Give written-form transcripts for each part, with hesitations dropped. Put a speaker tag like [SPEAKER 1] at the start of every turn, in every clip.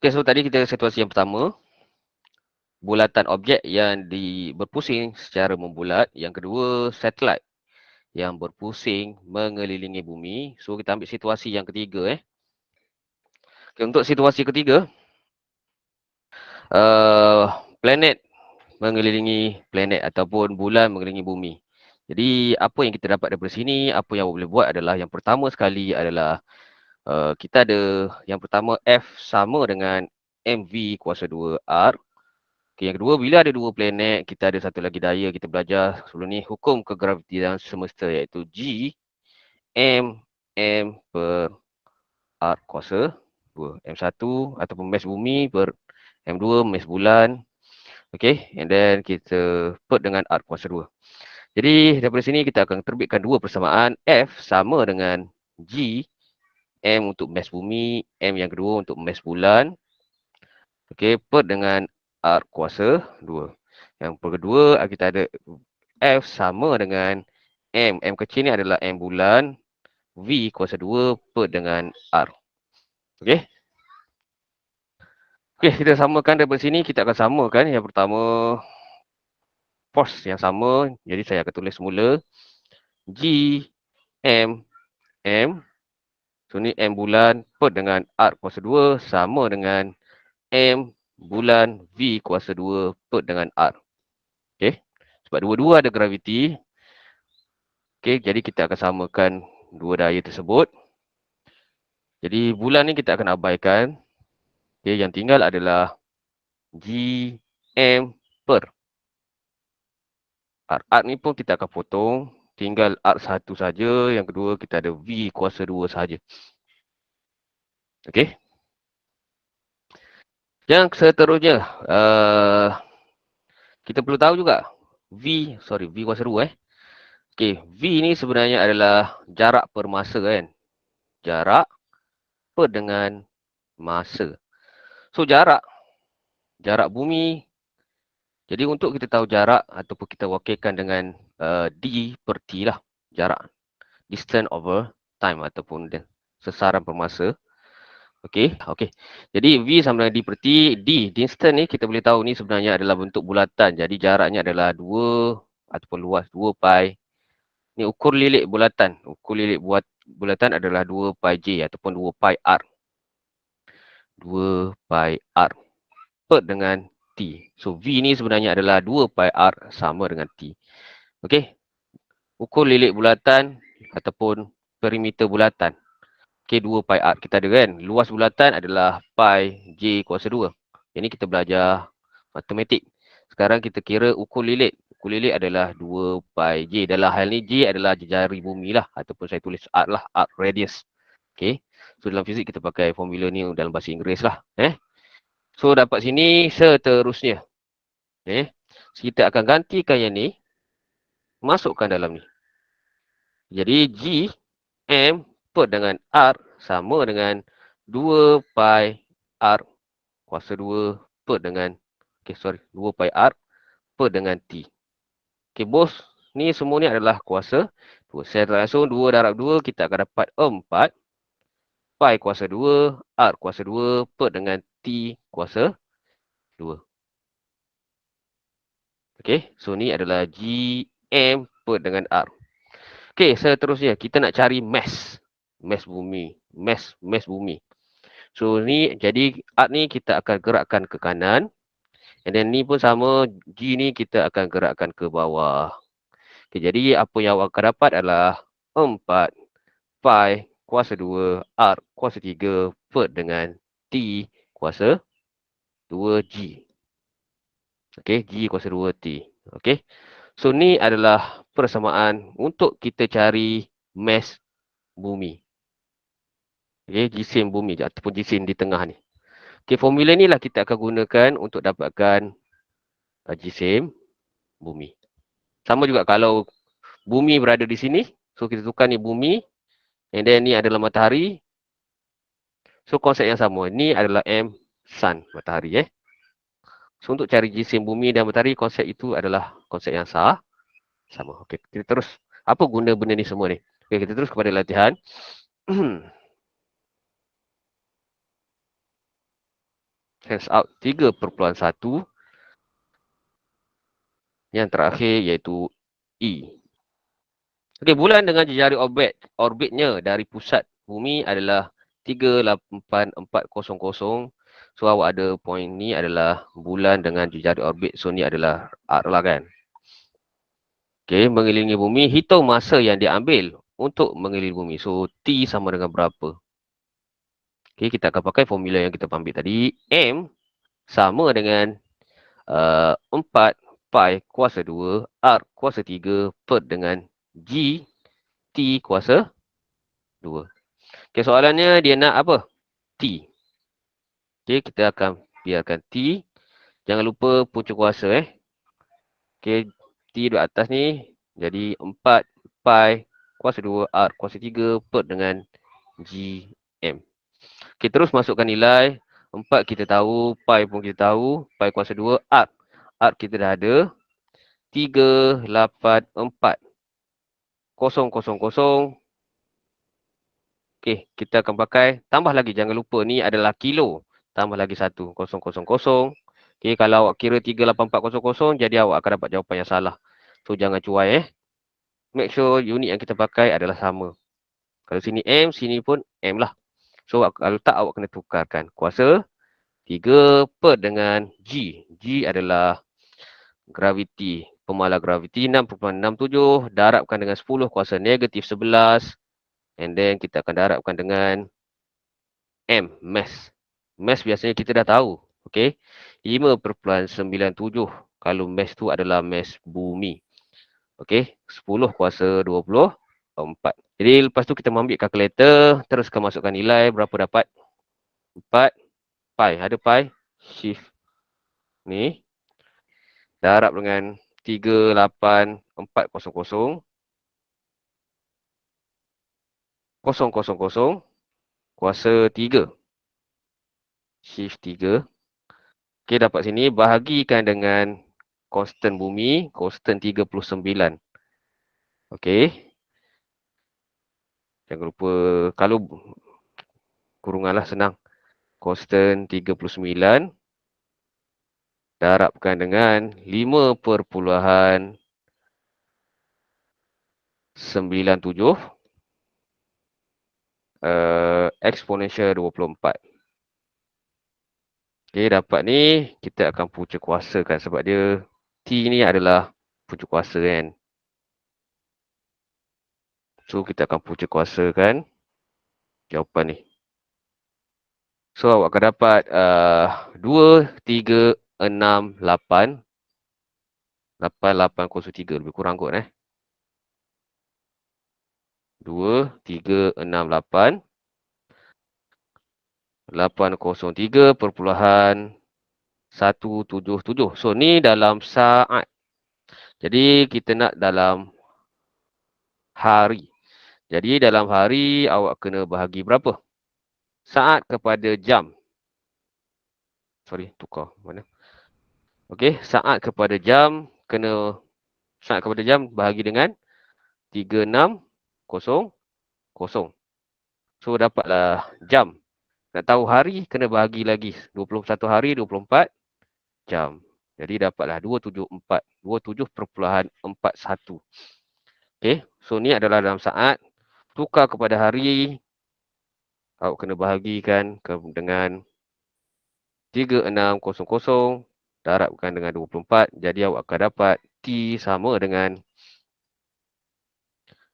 [SPEAKER 1] Okay, so tadi kita situasi yang pertama, bulatan objek yang berpusing secara membulat. Yang kedua, satelit yang berpusing mengelilingi bumi. So, kita ambil situasi yang ketiga. Okay, untuk situasi ketiga, planet mengelilingi planet ataupun bulan mengelilingi bumi. Jadi, apa yang kita dapat daripada sini, apa yang boleh buat adalah yang pertama sekali adalah kita ada yang pertama F sama dengan mv kuasa 2 R. Okay, yang kedua, bila ada dua planet, kita ada satu lagi daya kita belajar sebelum ni, hukum kegravitian semesta iaitu G M per R kuasa 2. M1 ataupun mass bumi per M2 mass bulan. Okay, and then kita put dengan R kuasa 2. Jadi daripada sini kita akan terbitkan dua persamaan. F sama dengan G M untuk mass bumi, M yang kedua untuk mass bulan. Okay, put dengan R kuasa 2. Yang kedua, kita ada F sama dengan M. M kecil ni adalah M bulan. V kuasa 2 per dengan R. Okey. Okey, kita samakan daripada sini. Kita akan samakan yang pertama force yang sama. Jadi saya akan tulis semula. G, M, M. So ni M bulan per dengan R kuasa 2 sama dengan M bulan V kuasa 2 per dengan R. Okey. Sebab dua-dua ada graviti. Okey, jadi kita akan samakan dua daya tersebut. Jadi bulan ni kita akan abaikan. Okay, yang tinggal adalah G, M per R. R ni pun kita akan potong. Tinggal R satu saja. Yang kedua kita ada V kuasa 2 saja. Okey. Yang seterusnya. Kita perlu tahu juga. V kuasa 2 Okey, V ni sebenarnya adalah jarak per masa kan. Jarak per dengan masa. So jarak bumi. Jadi untuk kita tahu jarak ataupun kita wakilkan dengan D per T lah. Jarak. Distance over time ataupun sesaran per masa. Okey. Jadi V sama dengan D per T. D, distance ni kita boleh tahu ni sebenarnya adalah bentuk bulatan. Jadi jaraknya adalah 2 ataupun luas 2 pi. Ni ukur lilik bulatan. Ukur lilik bulatan adalah 2 pi J ataupun 2 pi R. 2 pi R per dengan T. So V ni sebenarnya adalah 2 pi R sama dengan T. Okey. Ukur lilik bulatan ataupun perimeter bulatan. Okey, 2 pi R kita ada kan. Luas bulatan adalah pi J kuasa 2. Ini kita belajar matematik. Sekarang kita kira ukur lilit. Ukur lilit adalah 2 pi J. Dalam hal ni J adalah jari bumi lah. Ataupun saya tulis R lah. R radius. Okey. So dalam fizik kita pakai formula ni dalam bahasa Inggeris lah. So dapat sini seterusnya. Kita akan gantikan yang ni. Masukkan dalam ni. Jadi G, M per dengan R sama dengan 2 pi R kuasa 2 per dengan 2 pi R per dengan T. Okey, bos. Ni semua ni adalah kuasa 2. Saya langsung 2 darab 2 kita akan dapat 4 pi kuasa 2 R kuasa 2 per dengan T kuasa 2. Okey, so ni adalah G, M per dengan R. Okey, seterusnya kita nak cari mass bumi. Mass bumi. So ni jadi R ni kita akan gerakkan ke kanan. And then ni pun sama, G ni kita akan gerakkan ke bawah. Okay, jadi apa yang awak akan dapat adalah 4 pi kuasa 2 R kuasa 3 per dengan T kuasa 2G. Okey, G kuasa 2T. Okey. So ni adalah persamaan untuk kita cari mass bumi. Okey, jisim bumi ataupun jisim di tengah ni. Okey, formula ni lah kita akan gunakan untuk dapatkan jisim bumi. Sama juga kalau bumi berada di sini. So kita tukar ni bumi. And then ni adalah matahari. So konsep yang sama. Ni adalah M sun matahari. So untuk cari jisim bumi dan matahari, konsep itu adalah konsep yang sama. Okey, kita terus. Apa guna benda ni semua ni? Okey, kita terus kepada latihan. Hands out 3.1. Yang terakhir iaitu E. Okey, bulan dengan jejari orbitnya dari pusat bumi adalah 38400. So awak ada point ni adalah bulan dengan jejari orbit. So ni adalah arc lah kan. Okey, mengelilingi bumi, hitung masa yang diambil untuk mengelilingi bumi. So T sama dengan berapa? Okey, kita akan pakai formula yang kita ambil tadi. M sama dengan 4 pi kuasa 2 R kuasa 3 per dengan G T kuasa 2. Okay, soalannya dia nak apa? T. Okay, kita akan biarkan T. Jangan lupa punca kuasa Okay, T di atas ni. Jadi 4 pi kuasa 2 R kuasa 3 per dengan G M. Okay, terus masukkan nilai. 4 kita tahu, pi pun kita tahu. Pi kuasa 2 R. R kita dah ada. 384. 000. Okey, kita akan pakai. Tambah lagi, jangan lupa ni adalah kilo. Tambah lagi 1. 000. Okey, kalau awak kira 38400, jadi awak akan dapat jawapan yang salah. So, jangan cuai Make sure unit yang kita pakai adalah sama. Kalau sini M, sini pun M lah. So, kalau tak, awak kena tukarkan. Kuasa 3 per dengan G. G adalah graviti. Pemalar graviti 6.67. Darabkan dengan 10 kuasa negatif 11. And then kita akan darabkan dengan M, mass. Mass biasanya kita dah tahu. Okay. 5.97. Kalau mass tu adalah mass bumi. Okay. 10 kuasa 24. Jadi lepas tu kita ambil kalkulator. Teruskan masukkan nilai. Berapa dapat? 4 pi. Ada pi. Shift. Ni. Darab dengan 38400. 000. Kuasa 3. Shift 3. Okey, dapat sini. Bahagikan dengan constant bumi. Constant 39. Okey. Jangan lupa. Kalau kurunganlah senang. Constant 39. Darabkan dengan 5.97. Exponential 24. Okey, dapat ni. Kita akan punca kuasakan sebab dia T ni adalah punca kuasa kan. So, kita akan punca kuasakan jawapan ni. So, awak akan dapat 2368. 8803 lebih kurang kot 2368 803.177. So ni dalam saat. Jadi kita nak dalam hari. Jadi dalam hari awak kena bahagi berapa? Saat kepada jam. Sorry, tukar mana? Okey, saat kepada jam kena saat kepada jam bahagi dengan 3600. So dapatlah jam. Nak tahu hari kena bahagi lagi 21 hari 24 jam. Jadi dapatlah 27.41. Okey, so ni adalah dalam saat. Tukar kepada hari. Awak kena bahagikan dengan 3600. Darabkan dengan 24. Jadi awak akan dapat T sama dengan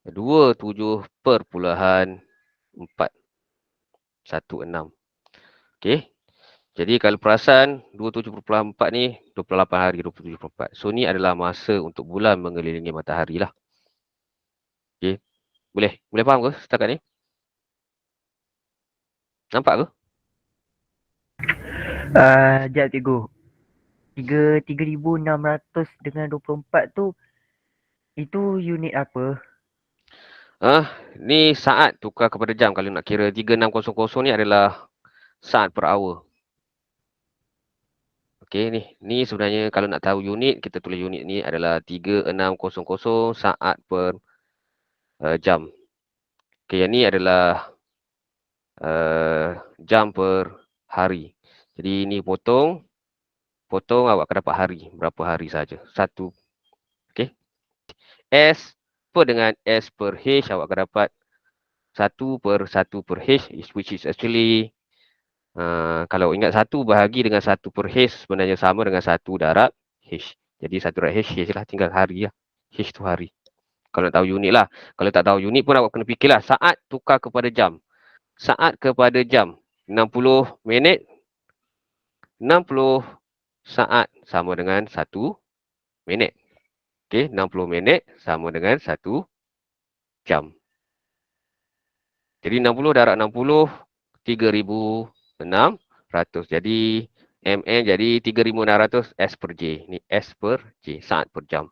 [SPEAKER 1] 27.416. Okey. Jadi kalau perasan 27.4 ni 28 hari 27.4. So ni adalah masa untuk bulan mengelilingi matahari lah. Okey. Boleh faham ke setakat ni? Nampak ke?
[SPEAKER 2] Sekejap cikgu. 3,600 dengan 24 tu, itu unit apa?
[SPEAKER 1] Ni saat tukar kepada jam. Kalau nak kira 3600 ni adalah saat per hour. Okey, ni sebenarnya kalau nak tahu unit, kita tulis unit ni adalah 3600 saat per jam. Okey, yang ni adalah jam per hari. Jadi ni potong awak akan dapat hari. Berapa hari saja. 1. Okey. S per dengan S per H awak akan dapat 1/1 per H, which is actually kalau ingat 1 bahagi dengan 1 per H sebenarnya sama dengan 1 darab H. Jadi 1 darab H lah, tinggal hari lah. H tu hari. Kalau nak tahu unit lah. Kalau tak tahu unit pun awak kena fikirlah. Saat tukar kepada jam. Saat kepada jam. 60 minit. 60 saat sama dengan 1 minit. Okey, 60 minit sama dengan 1 jam. Jadi 60 darab 60, 3,600. Jadi MN jadi 3,600 S per J. Ni S per J, saat per jam.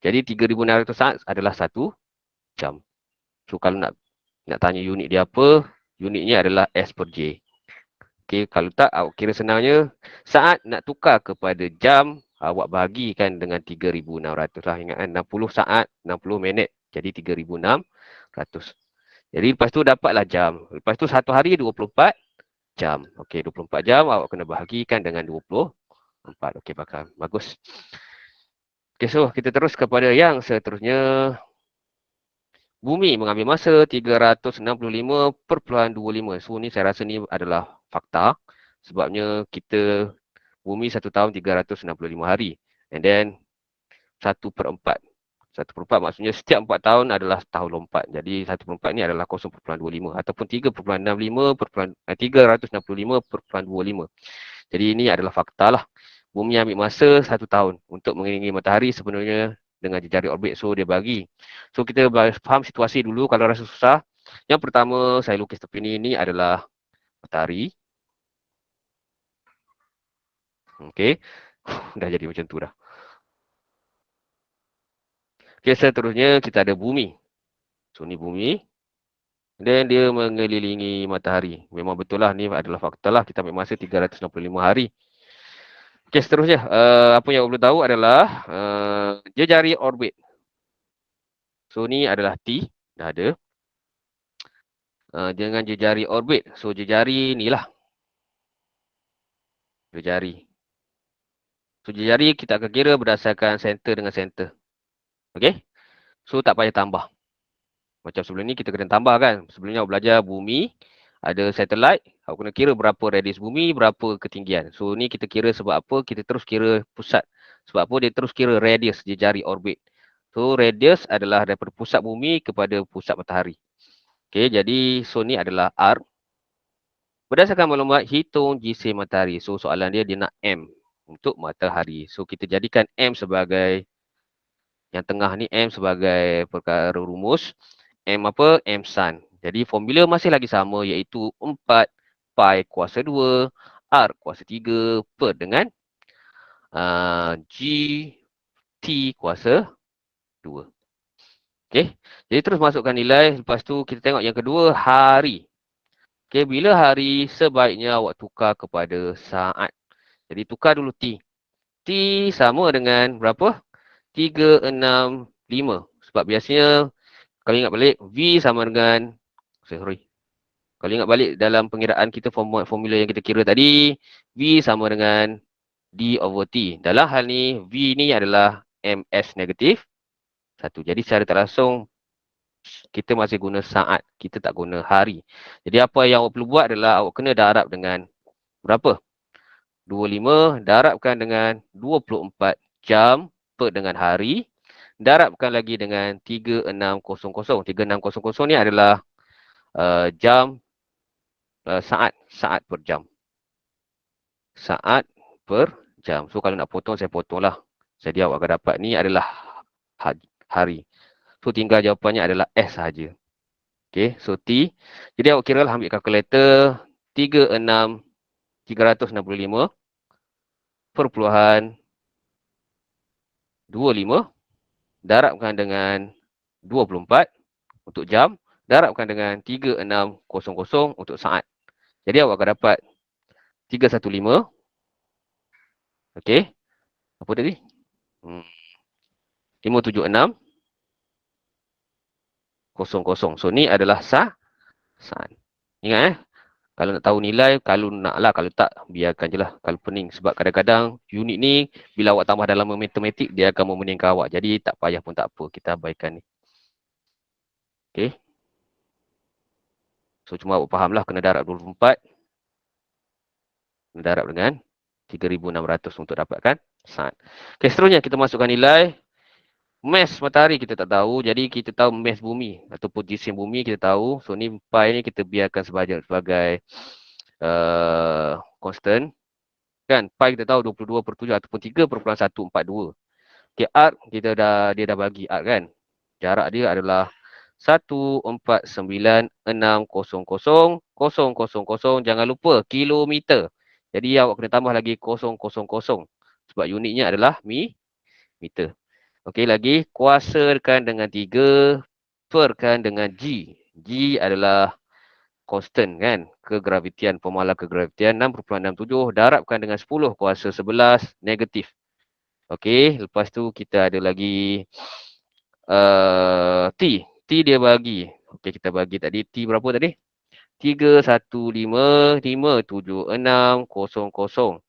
[SPEAKER 1] Jadi 3,600 saat adalah 1 jam. So kalau nak tanya unit dia apa, unitnya adalah S per J. Okey, kalau tak awak kira senangnya saat nak tukar kepada jam, awak bahagikan dengan 3,600 lah. Ingat kan 60 saat, 60 minit. Jadi 3,600. Jadi lepas tu dapatlah jam. Lepas tu satu hari 24 jam. Okey, 24 jam awak kena bahagikan dengan 24. Okey, bagus. Okey, so kita terus kepada yang seterusnya. Bumi mengambil masa 365.25. So ni saya rasa ni adalah fakta. Sebabnya bumi 1 tahun 365 hari. And then 1/4. 1/4 maksudnya setiap 4 tahun adalah tahun lompat. Jadi 1/4 ni adalah 0.25 ataupun 365.25. Jadi ini adalah fakta lah. Bumi ambil masa 1 tahun untuk mengelilingi matahari sepenuhnya dengan jejari orbit. So dia bagi. So kita faham situasi dulu kalau rasa susah. Yang pertama saya lukis tepi ni adalah matahari. Okey. Dah jadi macam tu dah. Okey, seterusnya kita ada bumi. So ni bumi. Dan dia mengelilingi matahari. Memang betul lah, ni adalah fakta lah. Kita ambil masa 365 hari. Okey, seterusnya. Apa yang perlu tahu adalah jejari orbit. So ni adalah T. Dah ada. Dengan jejari orbit. So jejari ni lah. Jejari. So jejari kita akan kira berdasarkan center dengan center. Okey. So tak payah tambah. Macam sebelum ni kita kena tambah kan. Sebelumnya awak belajar bumi, ada satelit, awak kena kira berapa radius bumi, berapa ketinggian. So ni kita kira sebab apa? Kita terus kira pusat. Sebab apa? Dia terus kira radius jejari orbit. So radius adalah daripada pusat bumi kepada pusat matahari. Okey, jadi so ni adalah R. Berdasarkan maklumat hitung GC matahari. So soalan dia nak M untuk matahari. So kita jadikan M sebagai yang tengah ni, M sebagai perkara rumus. M apa? M sun. Jadi formula masih lagi sama iaitu 4 pi kuasa 2 R kuasa 3 per dengan G T kuasa 2. Okey. Jadi terus masukkan nilai. Lepas tu kita tengok yang kedua, hari. Okey, bila hari sebaiknya awak tukar kepada saat. Jadi tukar dulu T. T sama dengan berapa? 365. Sebab biasanya kalau ingat balik, V sama dengan, sorry. Kalau ingat balik dalam pengiraan kita, formula yang kita kira tadi, V sama dengan D over T. Dalam hal ni, V ni adalah MS negatif 1. Jadi secara tak langsung, kita masih guna saat. Kita tak guna hari. Jadi apa yang awak perlu buat adalah awak kena darab dengan berapa? 25 darabkan dengan 24 jam per dengan hari. Darabkan lagi dengan 3600. 3600 ni adalah jam, saat per jam. Saat per jam. So kalau nak potong, saya potonglah. Jadi awak akan dapat ni adalah hari. So tinggal jawapannya adalah S sahaja. Okay, so T. Jadi awak kira lah, ambil kalkulator. 3,625.25 darabkan dengan 24 untuk jam, darabkan dengan 3,600 untuk saat. Jadi awak akan dapat 315. Okey. Apa tadi? 576.00. So ni adalah saat. Ingat Kalau nak tahu nilai, kalau nak lah, kalau tak, biarkan je lah. Kalau pening. Sebab kadang-kadang unit ni, bila awak tambah dalam matematik, dia akan memeningkan awak. Jadi tak payah pun tak apa. Kita abaikan ni. Okay. So cuma awak faham lah, kena darab 24. Kena darab dengan 3,600 untuk dapatkan sin. Okay, seterusnya kita masukkan nilai. Mass matahari kita tak tahu. Jadi kita tahu mass bumi. Ataupun jisim bumi kita tahu. So ni pi ni kita biarkan sebagai constant. Kan, pi kita tahu 22/7 ataupun 3,142. Okay, arc dia dah bagi arc kan. Jarak dia adalah 149600000. Jangan lupa kilometer. Jadi awak kena tambah lagi 000. Sebab unitnya adalah meter. Okey, lagi kuasakan dengan 3 perkan dengan G. G adalah constant kan, kegravitian, formula kegravitian 6.67 darabkan dengan 10 kuasa 11 negatif. Okey, lepas tu kita ada lagi T. T dia bagi. Okey, kita bagi tadi T berapa tadi? 315576000.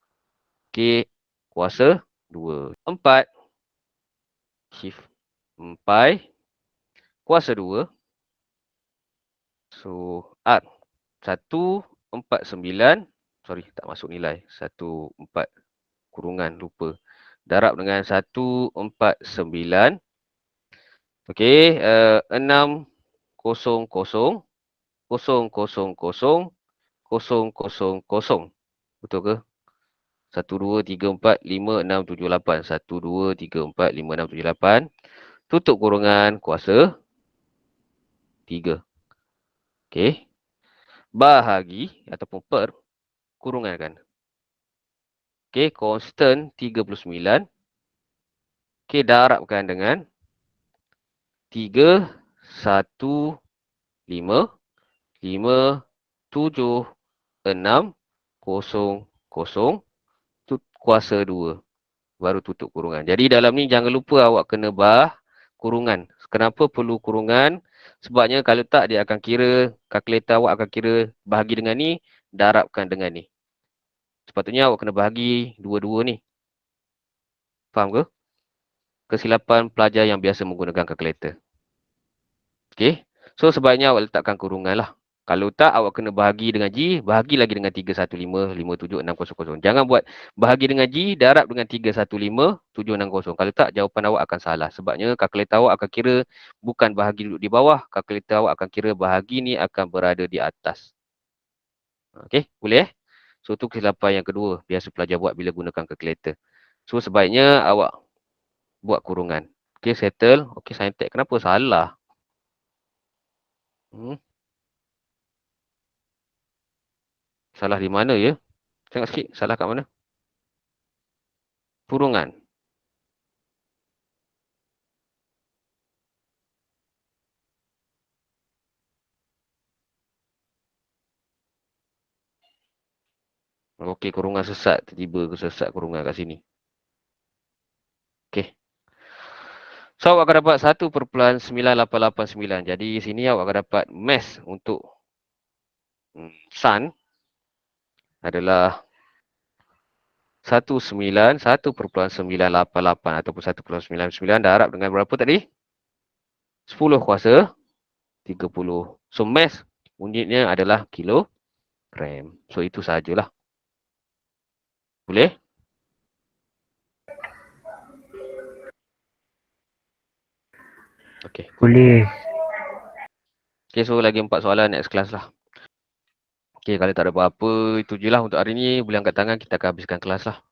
[SPEAKER 1] Okey, kuasa 2. 4 shift 4 kuasa 2. So, R 149. Sorry, tak masuk nilai. 14 kurungan, lupa. Darab dengan 149. Okey, 600,000,000. Betul ke? 1, 2, 3, 4, 5, 6, 7, 8. 1, 2, 3, 4, 5, 6, 7, 8. Tutup kurungan kuasa 3. Okey. Bahagi ataupun per kurungan kan. Okey, constant 39. Okey, darabkan dengan 3, 1, 5, 5, 7, 6, 0, 0, kuasa 2. Baru tutup kurungan. Jadi dalam ni jangan lupa awak kena kurungan. Kenapa perlu kurungan? Sebabnya kalau tak dia akan kira, kalkulator awak akan kira bahagi dengan ni, darabkan dengan ni. Sepatutnya awak kena bahagi dua-dua ni. Faham ke? Kesilapan pelajar yang biasa menggunakan kalkulator. Okey. So sebaiknya awak letakkan kurungan lah. Kalau tak, awak kena bahagi dengan G, bahagi lagi dengan 315576000. Jangan buat bahagi dengan G, darab dengan 3155760. Kalau tak, jawapan awak akan salah. Sebabnya kalkulator awak akan kira bukan bahagi duduk di bawah, kalkulator awak akan kira bahagi ni akan berada di atas. Okey, boleh So tu kesilapan yang kedua, biasa pelajar buat bila gunakan kalkulator. So sebaiknya awak buat kurungan. Okey, settle. Okey, saintek. Kenapa salah? Salah di mana ya? Tengok sikit, salah kat mana? Kurungan. Okey, kurungan sesat. Tiba-tiba sesat kurungan kat sini. Okey. So, awak akan dapat 1,9889. Jadi, sini awak akan dapat mass untuk sun adalah 1,988 ataupun 1,99 darab dengan berapa tadi? 10 kuasa 30. So, mass unitnya adalah kilogram. So, itu sahajalah. Boleh? Okey.
[SPEAKER 2] Boleh.
[SPEAKER 1] Okey, so lagi 4 soalan next class lah. Okey, kalau tak ada apa-apa, itu je lah untuk hari ni. Boleh angkat tangan, kita akan habiskan kelas lah.